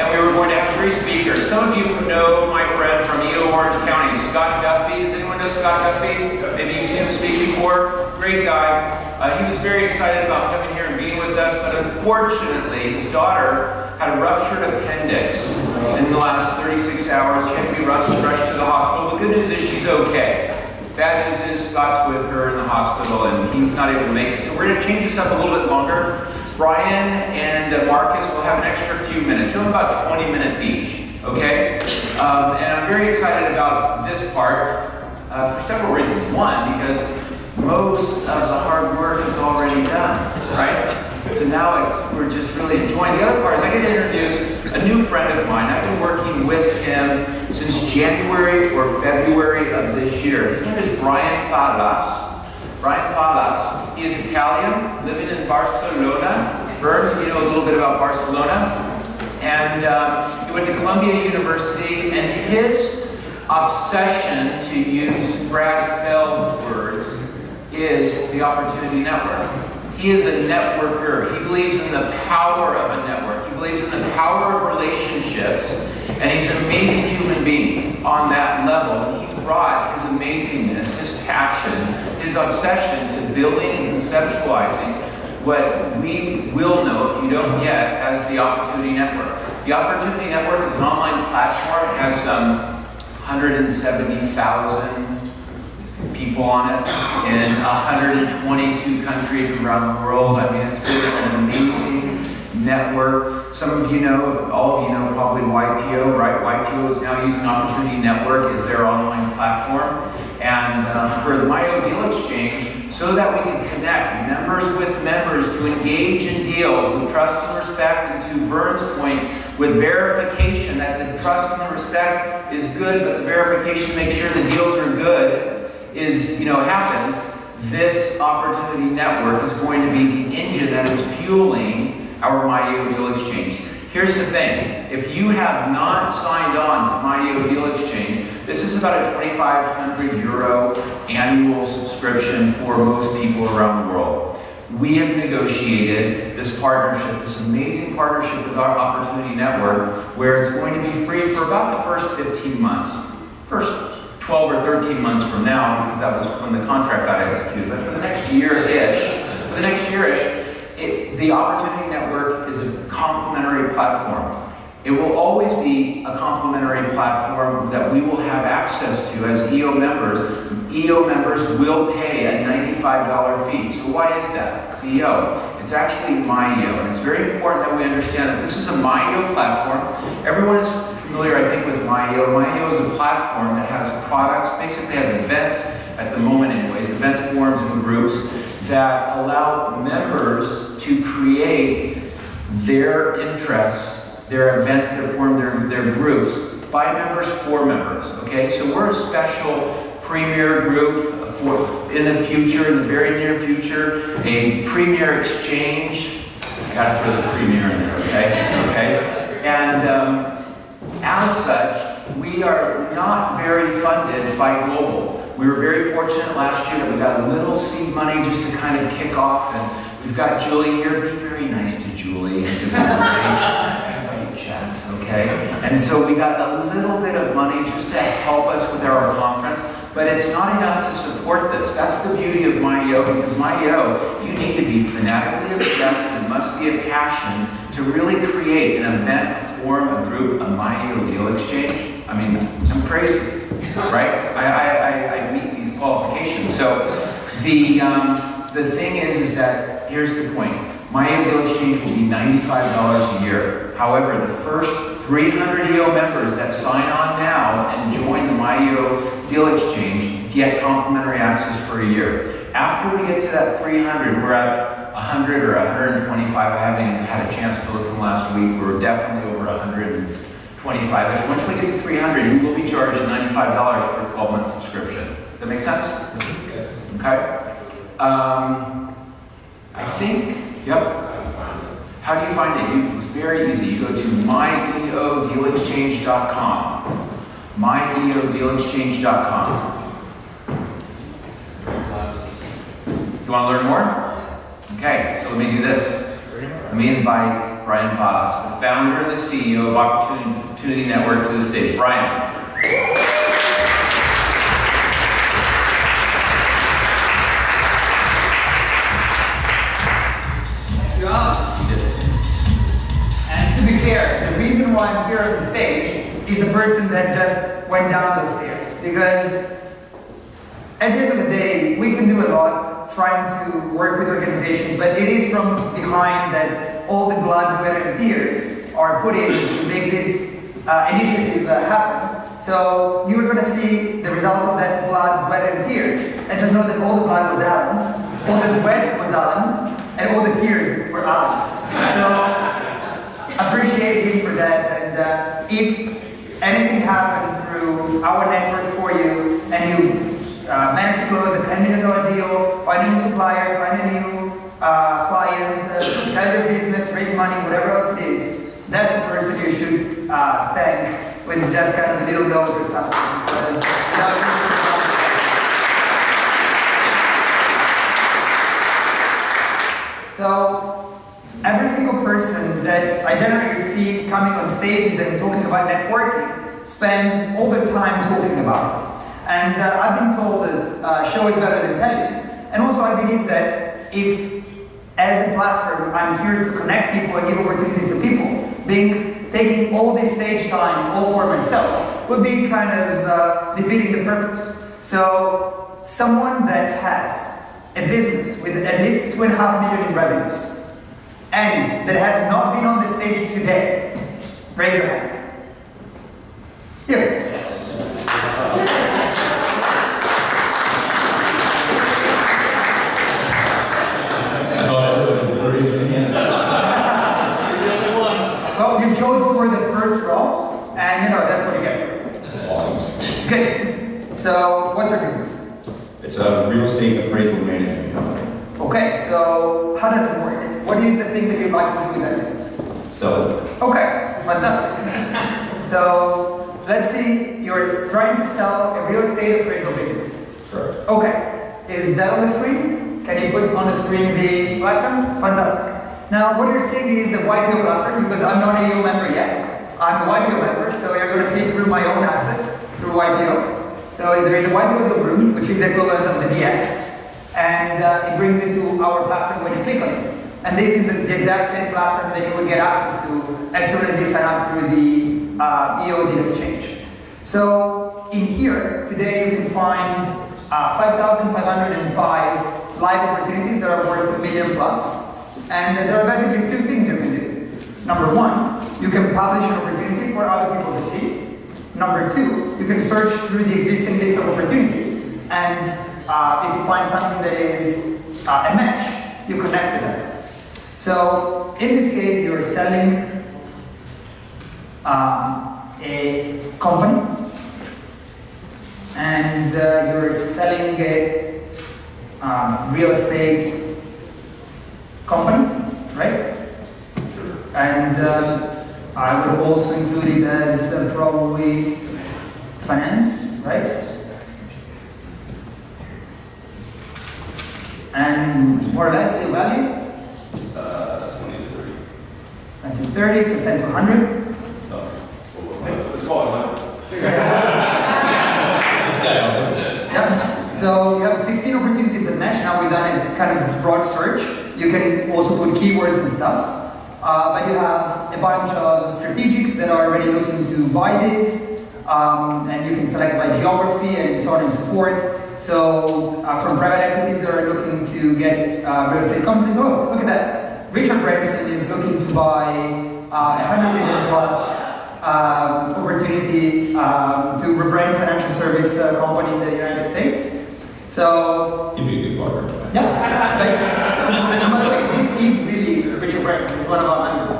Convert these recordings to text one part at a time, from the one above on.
and we were going to have 3 speakers. Some of you know my friend from EO Orange County, Scott Duffy. Does anyone know Scott Duffy? Maybe you've seen him speak before. Great guy. He was very excited about coming here and being with us, but unfortunately, his daughter had a ruptured appendix in the last 36 hours. She had to be rushed to the hospital. The good news is she's okay. Bad news is Scott's with her in the hospital and he's not able to make it. So we're going to change this up a little bit longer. Brian and Marcus will have an extra few minutes. You'll have about 20 minutes each, okay? And I'm very excited about this part for several reasons. One, because most of the hard work is already done, right? So now we're just really enjoying. The other part is I get to introduce a new friend of mine. I've been working with him since January or February of this year. His name is Brian Pallas. Brian Pallas. He is Italian, living in Barcelona. Vern, you know a little bit about Barcelona. And he went to Columbia University, and his obsession, to use Brad Feld's words, is the Opportunity Network. He is a networker. He believes in the power of a network. He believes in the power of relationships. And he's an amazing human being on that level. And he's brought his amazingness, his passion, his obsession to building and conceptualizing what we will know, if you don't yet, as the Opportunity Network. The Opportunity Network is an online platform. It has some 170,000 people on it in 122 countries around the world. I mean, it's been an amazing network. Some of you know, all of you know probably YPO, right? YPO is now using Opportunity Network as their online platform. And for the MyEO Deal Exchange, so that we can connect members with members to engage in deals with trust and respect, and to Vern's point, with verification that the trust and the respect is good, but the verification makes sure the deals are good is, happens. This Opportunity Network is going to be the engine that is fueling our MyEO Deal Exchange. Here's the thing. If you have not signed on to MyEO Deal Exchange, this is about a €2,500 annual subscription for most people around the world. We have negotiated this partnership, this amazing partnership with our Opportunity Network, where it's going to be free for about the first 15 months. First 12 or 13 months from now, because that was when the contract got executed. But for the next year-ish, the Opportunity Network is a complementary platform. It will always be a complementary platform that we will have access to as EO members. EO members will pay a $95 fee. So why is that? It's EO. It's actually MyEO. And it's very important that we understand that this is a MyEO platform. Everyone is familiar, I think, with MyEO. MyEO is a platform that has products, basically has events, at the moment anyways, events, forums, and groups that allow members to create their interests, their events, their forum, their groups, by members, for members, okay? So we're a special premier group in the future, in the very near future, a premier exchange. Gotta throw the premier in there, okay? And as such, we are not very funded by Global. We were very fortunate last year that we got a little seed money just to kind of kick off, and we've got Julie here. Be very nice to Julie and to everybody checks, okay? And so we got a little bit of money just to help us with our conference, but it's not enough to support this. That's the beauty of MyEO, because MyEO, you need to be fanatically obsessed. There must be a passion to really create an event, a forum, a group, a MyEO Deal Exchange. I mean, I'm crazy, right? I meet these qualifications. So the thing is that, here's the point. MyEO Deal Exchange will be $95 a year. However, the first 300 EO members that sign on now and join the MyEO Deal Exchange get complimentary access for a year. After we get to that 300, we're at 100 or 125. I haven't even had a chance to look in the last week. We're definitely over 125-ish. Once we get to 300, you will be charged $95 for a 12-month subscription. Does that make sense? Yes. Okay. I think, yep. How do you find it? It's very easy. You go to MyEODealExchange.com. MyEODealExchange.com. You want to learn more? Okay, so let me do this. Let me invite Brian Pallas, the founder and the CEO of Opportunity Network, to the stage. Brian. Thank you, Alex. And to be fair, the reason why I'm here on the stage is the person that just went down those stairs. Because at the end of the day, we can do a lot trying to work with organizations, but it is from behind that all the blood, sweat, and tears are put in to make this initiative happen. So you're going to see the result of that blood, sweat, and tears. And just know that all the blood was Alan's, all the sweat was Alan's, and all the tears were Alan's. So appreciate him for that. And if anything happened through our network for you, and you manage to close a $10 million deal, find a new supplier, find a new client, sell your business, raise money, whatever else it is, that's the person you should thank with just kind of a little note or something. Because so every single person that I generally see coming on stages and talking about networking spend all their time talking about it. And I've been told that show is better than telling. And also I believe that if, as a platform, I'm here to connect people and give opportunities to people, taking all this stage time all for myself would be kind of defeating the purpose. So someone that has a business with at least 2.5 million in revenues and that has not been on the stage today, raise your hand. Here. Yes. I thought everybody would raise their hand. Well, you chose for the first row, and that's what you get for it. Awesome. Good. So, what's your business? It's a real estate appraisal management company. Okay, so how does it work? What is the thing that you'd like to do with that business? Sell it. Okay, fantastic. So, let's see, you're trying to sell a real estate appraisal business. Correct. Okay, is that on the screen? Can you put on the screen the platform? Fantastic. Now, what you're seeing is the YPO platform, because I'm not a EO member yet. I'm a YPO member, so you're going to see it through my own access, through YPO. So there is a YPO deal room, which is the equivalent of the DX, and it brings into our platform when you click on it. And this is the exact same platform that you would get access to as soon as you sign up through the EO DX18. So in here, today you can find 5,505 live opportunities that are worth $1 million plus. And there are basically two things you can do. Number one, you can publish an opportunity for other people to see. Number two, you can search through the existing list of opportunities. And if you find something that is a match, you connect to that. So in this case, you're selling a company. And you're selling a real estate company, right? Sure. And I would also include it as probably finance, right? And more or less the value? 20 to 30. 20 to 30, so 10 to 100. Let's call it 100. Yeah. So you have 16 opportunities that match. Now we've done a kind of broad search. You can also put keywords and stuff. But you have a bunch of strategics that are already looking to buy this. And you can select by geography and so on and so forth. So from private equities that are looking to get real estate companies. Oh, look at that. Richard Branson is looking to buy a $100 million plus opportunity to rebrand financial service company in the United States. So He'd be a good partner. Yeah. By the way, this is really Richard Branson. He's one of our hundreds.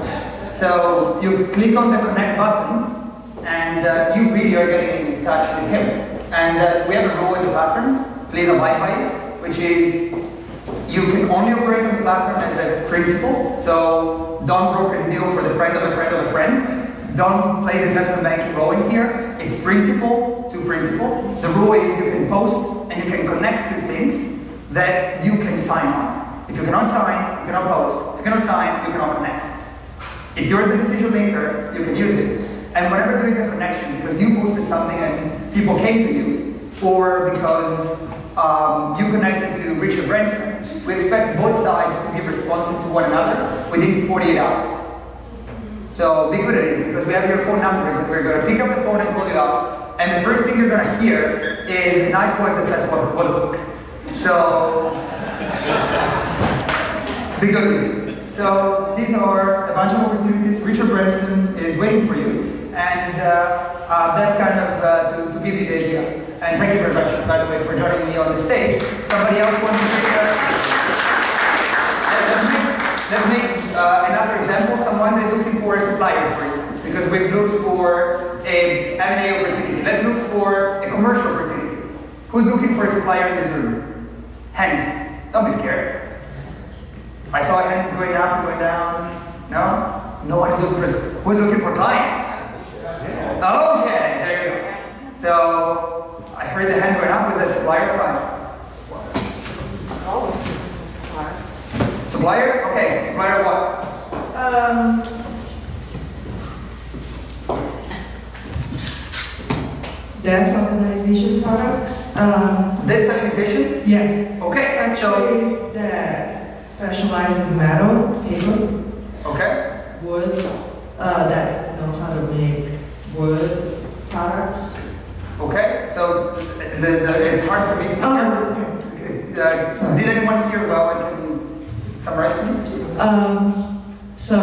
So you click on the connect button, and you really are getting in touch with him. And we have a rule in the platform. Please abide by it, which is you can only operate on the platform as a principal. So don't broker the deal for the friend of a friend of a friend. Don't play the investment banking role in here. It's principal to principal. The rule is you can post and you can connect to things that you can sign on. If you cannot sign, you cannot post. If you cannot sign, you cannot connect. If you're the decision maker, you can use it. And whenever there is a connection, because you posted something and people came to you, or because you connected to Richard Branson, we expect both sides to be responsive to one another within 48 hours. So be good at it, because we have your phone numbers and we're going to pick up the phone and call you up, and the first thing you're going to hear is a nice voice that says, what the fuck? So, be good with it. So these are a bunch of opportunities. Richard Branson is waiting for you, and that's kind of to give you the idea. And thank you very much, by the way, for joining me on the stage. Somebody else want to take let's make another example. Someone that is looking for suppliers, for instance, because we've looked for a M&A opportunity. Let's look for a commercial opportunity. Who's looking for a supplier in this room? Hands. Don't be scared. I saw a hand going up and going down. No? No one is looking for. Who's looking for clients? Okay, there you go. So I heard the hand going up. Was that supplier or client? Always supplier. Supplier? Okay, supplier what? Desk organization products. Desalinization? Yes. Okay, Actually, that specialize in metal, paper, okay. wood, that knows how to make wood products. Okay, so it's hard for me to hear. Okay. Did anyone hear well? I can summarize for you. So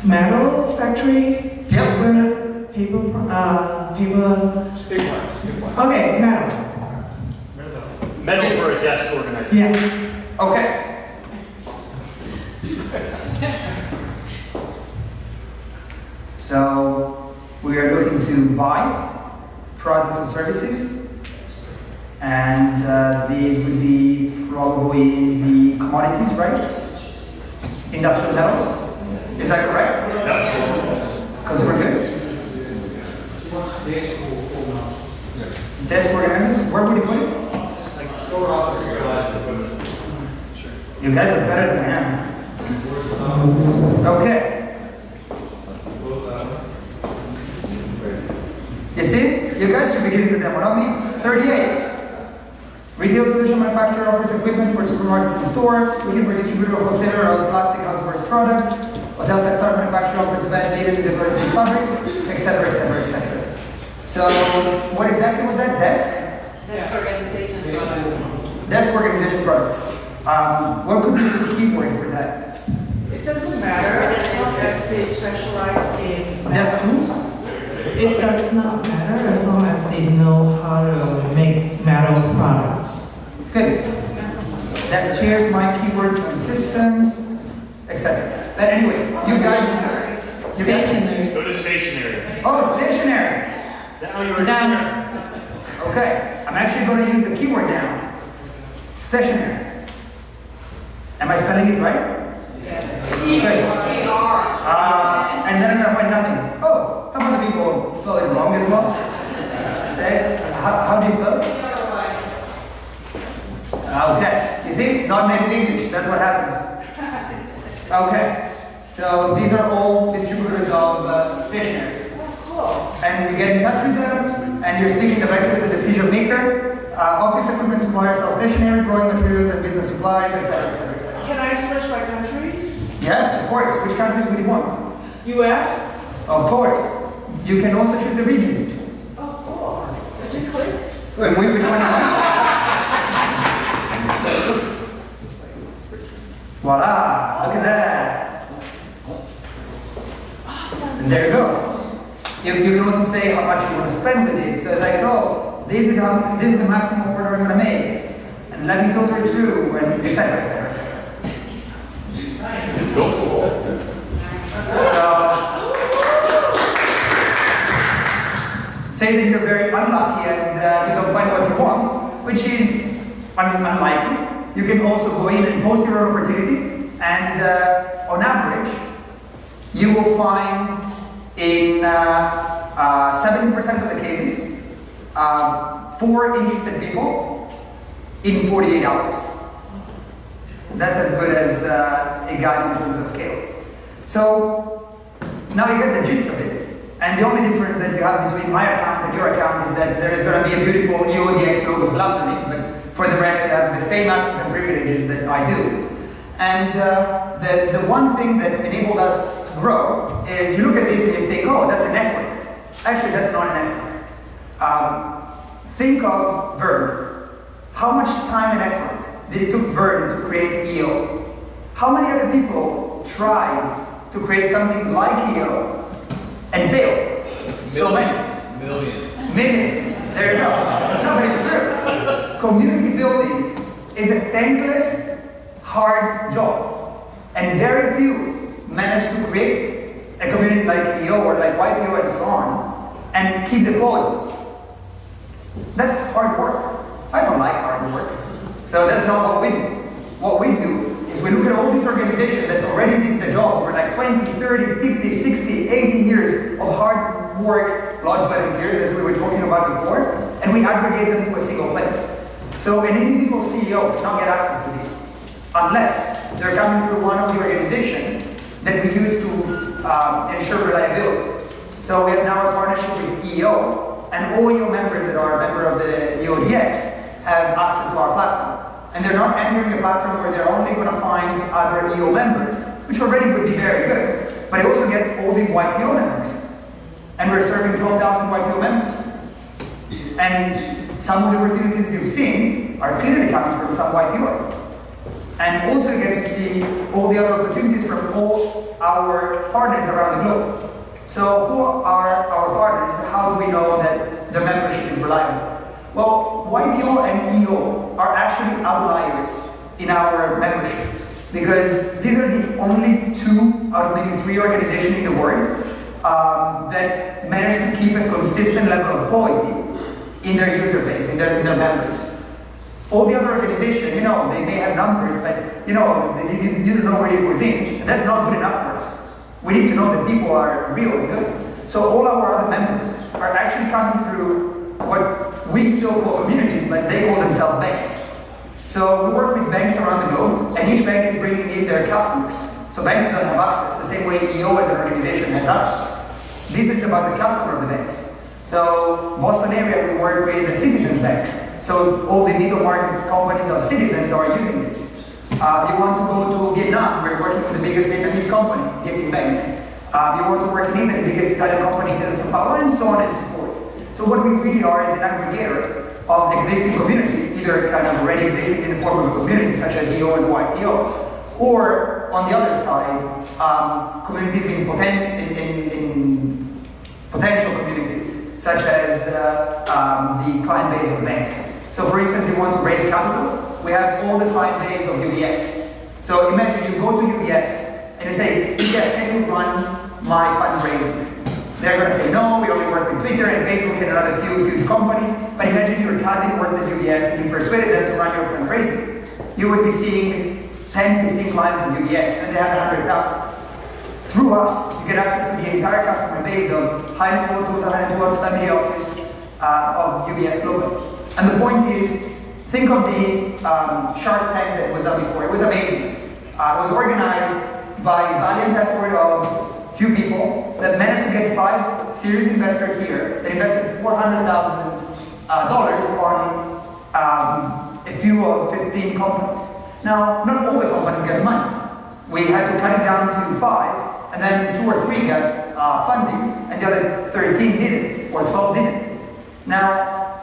metal factory, Yep. paper. Okay, metal. Metal for a desk organizer. Yeah. Okay. So we are looking to buy products and services, and these would be probably in the commodities, right? Industrial metals. Is that correct? Consumer goods. Desk organizers. Where would you put it? You guys are better than I am. Okay. You see? You guys should be getting the demo, not me. 38. Retail solution manufacturer offers equipment for supermarkets and store. Looking for distributor or wholesaler of plastic housewares products. Hotel textile manufacturer offers bed, knitted and decorative fabrics, etc., etc., etc. So, what exactly was that? Desk? Desk organization products. Desk organization products. What could be the keyword for that? It doesn't matter as long as they specialize in Desk tools? It does not matter as long as they know how to make metal products. Good. Desk chairs, mic, keyboards, and systems, etc. But anyway, you guys. Stationary. Go to stationery. Oh, stationary. Now you're Down. Okay, I'm actually going to use the keyword now. Stationary. Am I spelling it right? Good. And then I'm going to find nothing. Oh, some other people spell it wrong as well. How do you spell it? Okay, you see? Not native English, that's what happens. Okay, so these are all distributors of stationery. And you get in touch with them, and you're speaking directly with the decision maker. Office equipment suppliers sell stationery, growing materials, and business supplies, etc., etc., etc. Can I search by countries? Yes, of course. Which countries would you want? US? Of course. You can also choose the region. Oh, cool. Did you click? Which one do you want? Voila! Look at that. Awesome. And there you go. You can also say how much you want to spend with it. So it's like, oh, this is the maximum order I'm going to make, and let me filter it through, and etc., etc., etc. So, say that you're very unlucky and you don't find what you want, which is unlikely. You can also go in and post your own opportunity, and on average, you will find in 70% of the cases, 4 interested people in 48 hours. That's as good as it got in terms of scale. So now you get the gist of it. And the only difference that you have between my account and your account is that there is going to be a beautiful EODX logo slapped on it, but for the rest, you have the same access and privileges that I do. And the one thing that enabled us to grow is you look at this and you think, oh, that's a network. Actually, that's not a network. Think of Vern. How much time and effort did it took Vern to create EO? How many other people tried to create something like EO and failed? So many. Millions. There you go. No, but it's true. Community building is a thankless, hard job. And very few manage to create a community like EO or like YPO and so on and keep the quality. That's hard work. I don't like hard work. So that's not what we do. What we do is we look at all these organizations that already did the job over like 20, 30, 50, 60, 80 years of hard work, lodge volunteers, as we were talking about before, and we aggregate them to a single place. So an individual CEO cannot get access to this unless they're coming through one of the organizations that we use to ensure reliability. So we have now a partnership with EO, and all EO members that are a member of the EODX have access to our platform. And they're not entering a platform where they're only going to find other EO members, which already would be very good, but they also get all the YPO members. And we're serving 12,000 YPO members. And some of the opportunities you've seen are clearly coming from some YPO. And also you get to see all the other opportunities from all our partners around the globe. So who are our partners? How do we know that the membership is reliable? Well, YPO and EO are actually outliers in our membership because these are the only 2 out of maybe 3 organizations in the world that manage to keep a consistent level of quality in their user base, in their members. All the other organizations, they may have numbers, but you don't know where it goes in, and that's not good enough for us. We need to know that people are real and good. So all our other members are actually coming through what we still call communities, but they call themselves banks. So we work with banks around the globe, and each bank is bringing in their customers. So banks don't have access, the same way EO as an organization has access. This is about the customer of the banks. So Boston area, we work with the Citizens Bank. So all the middle market companies of Citizens are using this. You want to go to Vietnam, we're working with the biggest Vietnamese company, Vietnam Bank. You want to work in Italy, the biggest Italian company, Intesa Sanpaolo, and so on and so forth. So what we really are is an aggregator of existing communities, either kind of already existing in the form of a community, such as EO and YPO, or on the other side, communities in potential communities, such as the client base of the bank. So for instance, you want to raise capital, we have all the client base of UBS. So imagine you go to UBS and you say, UBS, can you run my fundraising? They're going to say, no, we only work with Twitter and Facebook and another few huge companies. But imagine your cousin worked at UBS and you persuaded them to run your fundraising. You would be seeing 10, 15 clients of UBS and they have 100,000. Through us, you get access to the entire customer base of high net worth, ultra high net worth, family office of UBS globally. And the point is, think of the Shark Tank that was done before. It was amazing. It was organized by valiant effort of few people that managed to get 5 serious investors here that invested $400,000 on a few of 15 companies. Now, not all the companies got money. We had to cut it down to 5, and then 2 or 3 got funding, and the other 13 didn't, or 12 didn't. Now,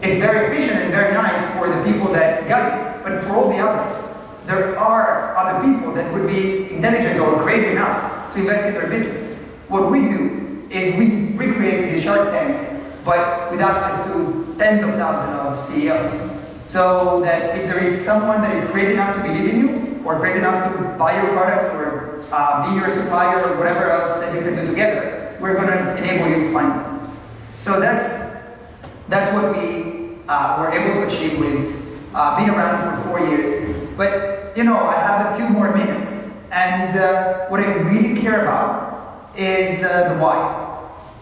it's very efficient and very nice for the people that got it, but for all the others, there are other people that would be intelligent or crazy enough to invest in their business. What we do is we recreated the Shark Tank, but with access to tens of thousands of CEOs. So that if there is someone that is crazy enough to believe in you, or crazy enough to buy your products, or be your supplier, or whatever else that you can do together, we're going to enable you to find them. So that's what we were able to achieve with being around for 4 years. But I have a few more minutes, and what I really care about is the why.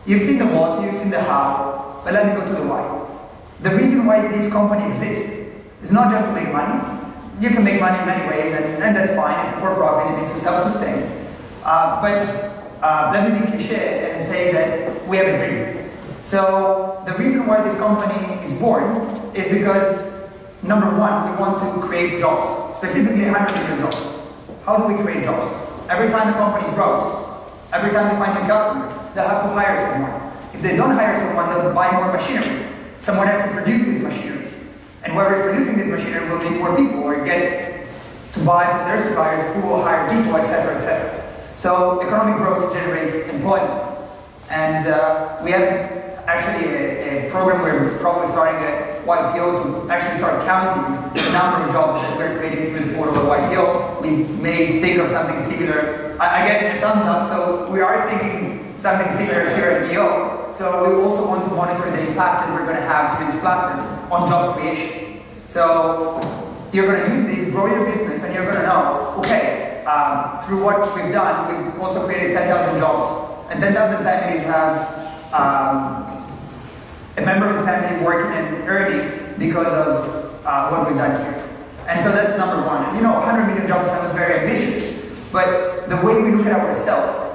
You've seen the what, you've seen the how, but let me go to the why. The reason why this company exists is not just to make money. you can make money in many ways, and that's fine. It's a for-profit, it needs to self-sustain. Let me be cliche and say that we have a dream. So the reason why this company is born is because, number one, we want to create jobs, specifically 100 million jobs. How do we create jobs? Every time a company grows, every time they find new customers, they'll have to hire someone. If they don't hire someone, they'll buy more machineries. Someone has to produce these machineries. And whoever is producing this machinery will need more people or get to buy from their suppliers who will hire people, etc., etc. So economic growth generates employment. And we have actually a program where we're probably starting at MyEO to actually start counting the number of jobs that we're creating through the portal of MyEO. We may think of something similar. I get a thumbs up, so we are thinking something similar here at EO. So we also want to monitor the impact that we're going to have through this platform on job creation. So you're going to use this, grow your business, and you're going to know, okay, through what we've done, we've also created 10,000 jobs. And 10,000 families have a member of the family working and earning because of what we've done here. And so that's number one. And 100 million jobs sounds very ambitious, but the way we look at ourselves,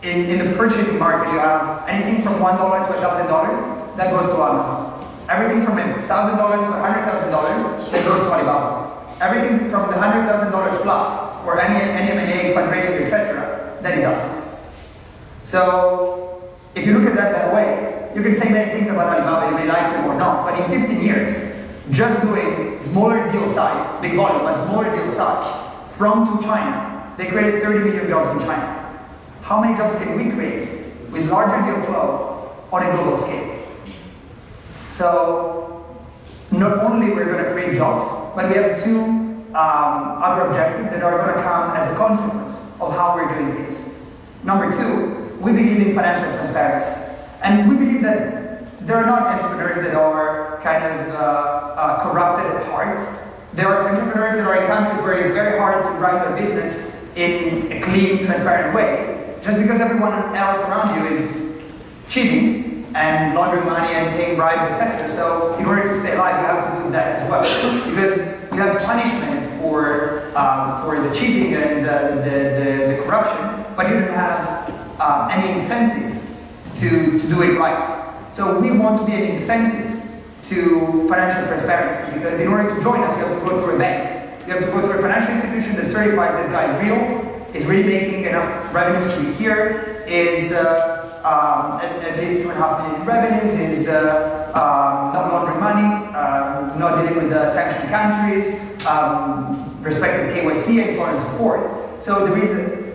in the purchasing market, you have anything from $1 to $1,000 that goes to Amazon. Everything from $1,000 to $100,000 that goes to Alibaba. Everything from the $100,000 plus, or any M&A, fundraising, etc., that is us. So if you look at that way, you can say many things about Alibaba, you may like them or not, but in 15 years, just doing smaller deal size, big volume, but smaller deal size, from to China, they created 30 million jobs in China. How many jobs can we create with larger deal flow on a global scale? So not only we're going to create jobs, but we have two other objectives that are going to come as a consequence of how we're doing things. Number two, we believe in financial transparency. And we believe that there are not entrepreneurs that are kind of corrupted at heart. There are entrepreneurs that are in countries where it's very hard to run their business in a clean, transparent way, just because everyone else around you is cheating and laundering money and paying bribes, etc. So in order to stay alive, you have to do that as well, because you have punishment for the cheating and the corruption, but you don't have any incentive to do it right. So we want to be an incentive to financial transparency, because in order to join us, you have to go through a bank. You have to go through a financial institution that certifies this guy is real, is really making enough revenues to be here, is at least 2.5 million in revenues, is not laundering money, not dealing with sanctioned countries, respecting KYC, and so on and so forth. So there is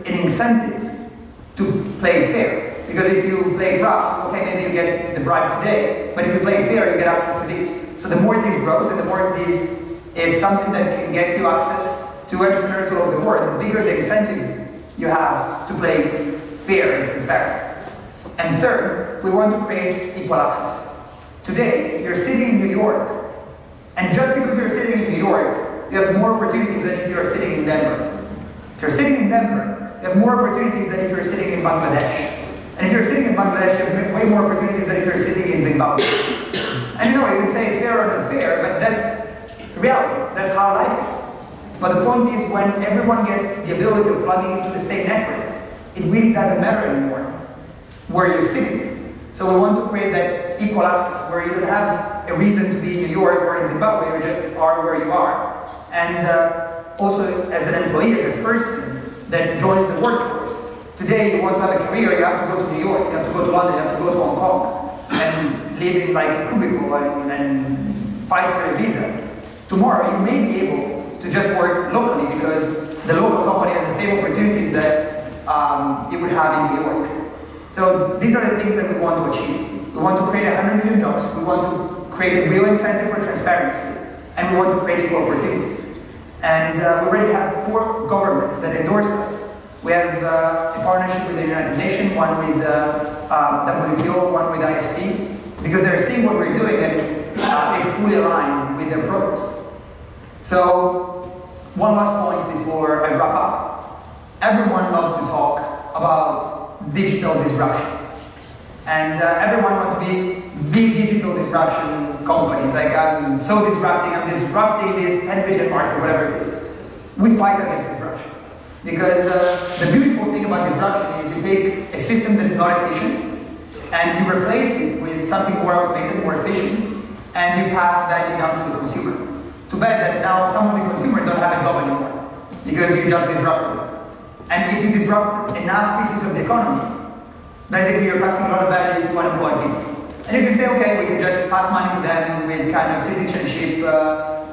an incentive to play fair. Because if you play rough, okay, maybe you get the bribe today, but if you play fair, you get access to this. So the more this grows, and the more this is something that can get you access to entrepreneurs all over the world, the bigger the incentive you have to play it fair and transparent. And third, we want to create equal access. Today, you're sitting in New York, and just because you're sitting in New York, you have more opportunities than if you're sitting in Denver. If you're sitting in Denver, you have more opportunities than if you're sitting in Bangladesh. And if you're sitting in Bangladesh, you have way more opportunities than if you're sitting in Zimbabwe. And you can say it's fair or unfair, but that's reality. That's how life is. But the point is, when everyone gets the ability of plugging into the same network, it really doesn't matter anymore where you're sitting. So we want to create that equal access, where you don't have a reason to be in New York or in Zimbabwe, you just are where you are. And also, as an employee, as a person that joins the workforce, today, you want to have a career, you have to go to New York, you have to go to London, you have to go to Hong Kong, and live in like a cubicle and fight for a visa. Tomorrow, you may be able to just work locally, because the local company has the same opportunities that you would have in New York. So these are the things that we want to achieve. We want to create 100 million jobs, we want to create a real incentive for transparency, and we want to create equal opportunities. And we already have 4 governments that endorse us. We have a partnership with the United Nations, one with WTO, one with IFC, because they're seeing what we're doing and it's fully aligned with their programs. So, one last point before I wrap up. Everyone loves to talk about digital disruption. And everyone wants to be the digital disruption companies, like I'm so disrupting, I'm disrupting this 10 billion market, whatever it is. We fight against disruption. Because the beautiful thing about disruption is you take a system that is not efficient and you replace it with something more automated, more efficient, and you pass value down to the consumer. Too bad that now some of the consumers don't have a job anymore because you just disrupted them. And if you disrupt enough pieces of the economy, basically you're passing a lot of value to unemployed people. And you can say, okay, we can just pass money to them with kind of citizenship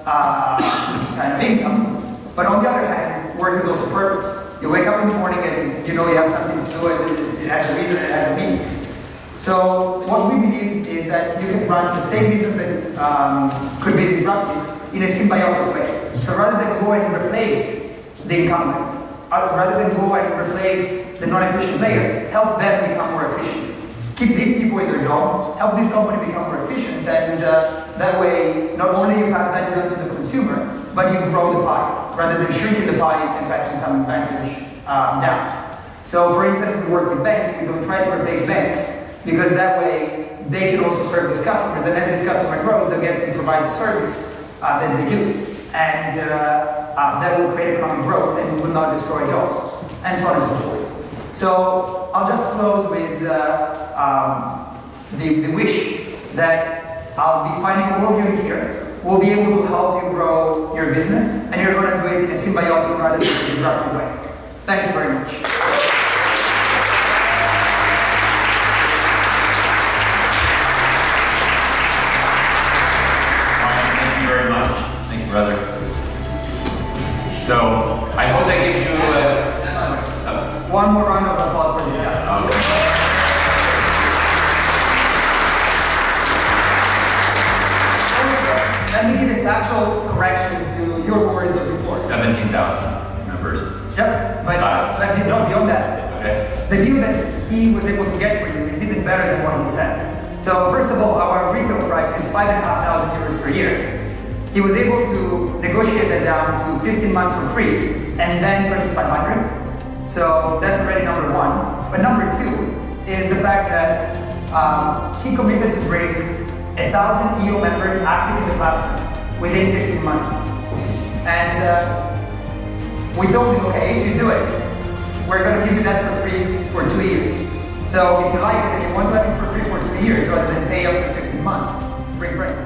kind of income. But on the other hand, work is also purpose. You wake up in the morning and you know you have something to do and it has a reason, it has a meaning. So what we believe is that you can run the same business that could be disruptive in a symbiotic way. So rather than go and replace the incumbent, rather than go and replace the non-efficient player, help them become more efficient. Keep these people in their job, help this company become more efficient, and that way not only you pass value down to the consumer, but you grow the pie, rather than shrinking the pie and passing some advantage down. So for instance, we work with banks, we don't try to replace banks, because that way they can also serve these customers, and as this customer grows, they'll get to provide the service that they do. And that will create economic growth and will not destroy jobs, and so on and so forth. So I'll just close with the wish that I'll be finding all of you here. We'll be able to help you grow your business, and you're going to do it in a symbiotic rather than a disruptive way. Thank you very much. Thank you very much. Thank you, brother. So I hope that gives you One more round of applause for these guys. Let me give a factual correction to your words of before. 17,000 members. Yep, but beyond that, Okay. the deal that he was able to get for you is even better than what he said. So first of all, our retail price is 5,500 euros per year. He was able to negotiate that down to 15 months for free and then 2,500. So that's already number one. But number two is the fact that he committed to bring 1,000 EO members active in the platform within 15 months. And we told him, okay, if you do it, we're going to give you that for free for 2 years. So if you like it and you want to have it for free for 2 years rather than pay after 15 months, bring friends.